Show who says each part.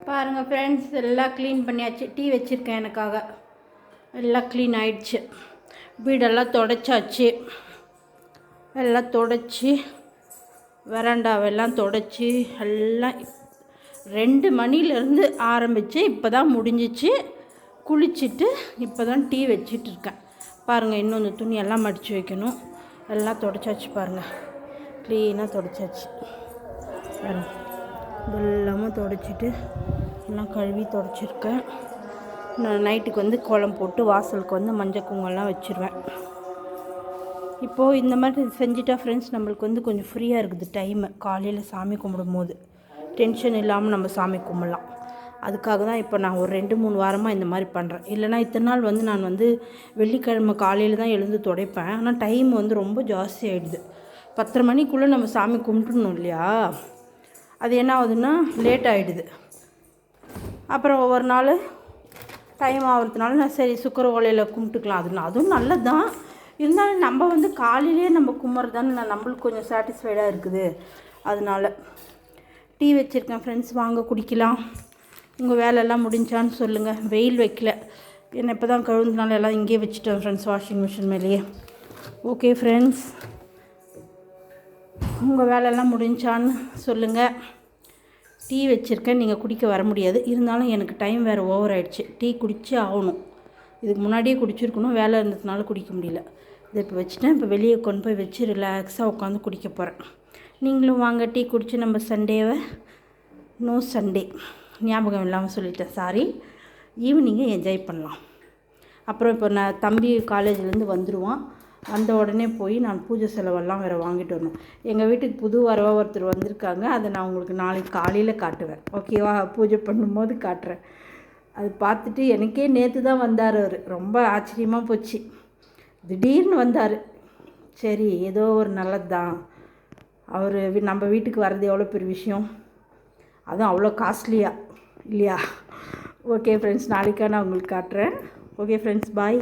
Speaker 1: பாருங்கள் ஃப்ரெண்ட்ஸ், எல்லாம் க்ளீன் பண்ணியாச்சு. டீ வச்சுருக்கேன் எனக்காக. எல்லாம் க்ளீன் ஆயிடுச்சு. வீடெல்லாம் தொடச்சாச்சு. எல்லாம் தொடச்சி வெராண்டாவெல்லாம் தொடச்சி எல்லாம் 2 மணிலேருந்து ஆரம்பித்து இப்போ தான் முடிஞ்சிச்சு. குளிச்சுட்டு இப்போ தான் டீ வச்சிட்டு இருக்கேன். பாருங்கள், இன்னும் இந்த துணியெல்லாம் மடித்து வைக்கணும். எல்லாம் தொடச்சாச்சு. பாருங்கள், க்ளீனாக தொடச்சாச்சு. பாருங்கள், எல்லாமும் தொடச்சிட்டு எல்லாம் கழுவி தொடச்சிருக்கேன். நான் நைட்டுக்கு வந்து கோலம் போட்டு வாசலுக்கு வந்து மஞ்சள் குங்குமம்லாம் வச்சுருவேன். இப்போது இந்த மாதிரி செஞ்சுட்டா ஃப்ரெண்ட்ஸ் நம்மளுக்கு வந்து கொஞ்சம் ஃப்ரீயாக இருக்குது டைமு. காலையில் சாமி கும்பிடும் போது டென்ஷன் இல்லாமல் நம்ம சாமி கும்பிடலாம். அதுக்காக தான் இப்போ நான் ஒரு 2-3 வாரமாக இந்த மாதிரி பண்ணுறேன். இல்லைனா இத்தனை நாள் வந்து நான் வந்து வெள்ளிக்கிழமை காலையில் தான் எழுந்து துடைப்பேன். ஆனால் டைம் வந்து ரொம்ப ஜாஸ்தி ஆகிடுது. 10:30 மணிக்குள்ளே நம்ம சாமி கும்பிட்டுணும் இல்லையா? அது என்ன ஆகுதுன்னா லேட் ஆகிடுது. அப்புறம் ஒவ்வொரு நாள் டைம் ஆகிறதுனால நான் சரி சுக்கர ஓலையில் கும்பிட்டுக்கலாம். அதுவும் நல்லது தான். இருந்தாலும் நம்ம வந்து காலையிலேயே நம்ம கும்பிட்றது தானே நம்மளுக்கு கொஞ்சம் சாட்டிஸ்ஃபைடாக இருக்குது. அதனால் டீ வச்சுருக்கேன் ஃப்ரெண்ட்ஸ், வாங்க குடிக்கலாம். உங்கள் வேலையெல்லாம் முடிஞ்சான்னு சொல்லுங்கள். வெயில் வைக்கல, என்ன இப்போ தான் கழுவுனால எல்லாம் இங்கேயே வச்சுட்டேன் ஃப்ரெண்ட்ஸ், வாஷிங் மிஷின் மேலேயே. ஓகே ஃப்ரெண்ட்ஸ், உங்கள் வேலையெல்லாம் முடிஞ்சான்னு சொல்லுங்கள். டீ வச்சுருக்கேன், நீங்கள் குடிக்க வர முடியாது. இருந்தாலும் எனக்கு டைம் வேறு ஓவர் ஆகிடுச்சு. டீ குடிச்சே ஆகணும். இதுக்கு முன்னாடியே குடிச்சிருக்கணும், வேலை இருந்ததுனால குடிக்க முடியல. இதை இப்போ வச்சுட்டேன். இப்போ வெளியே கொண்டு போய் வச்சு ரிலாக்ஸாக உட்காந்து குடிக்க போகிறேன். நீங்களும் வாங்க, டீ குடித்து நம்ம சண்டேவை நோ சண்டே ஞாபகம் இல்லாமல் சொல்லிட்டேன், சாரி, ஈவினிங்கை என்ஜாய் பண்ணலாம். அப்புறம் இப்போ நான் தம்பி காலேஜ்லேருந்து வந்துடுவான். வந்த உடனே போய் நான் பூஜை செலவெல்லாம் வேறு வாங்கிட்டு வரணும். எங்கள் வீட்டுக்கு புது வரவாக ஒருத்தர் வந்திருக்காங்க. அதை நான் உங்களுக்கு நாளைக்கு காலையில் காட்டுவேன். ஓகேவா? பூஜை பண்ணும்போது காட்டுறேன். அது பார்த்துட்டு எனக்கே நேற்று தான் வந்தார். அவர் ரொம்ப ஆச்சரியமாக போச்சு. திடீர்னு வந்தார். சரி, ஏதோ ஒரு நல்லது தான். அவர் நம்ம வீட்டுக்கு வர்றது எவ்வளோ பெரிய விஷயம், அதுவும் அவ்வளோ காஸ்ட்லியாக இல்லையா? ஓகே ஃப்ரெண்ட்ஸ், நாளைக்காக நான் உங்களுக்கு காட்டுறேன். ஓகே ஃப்ரெண்ட்ஸ், பாய்.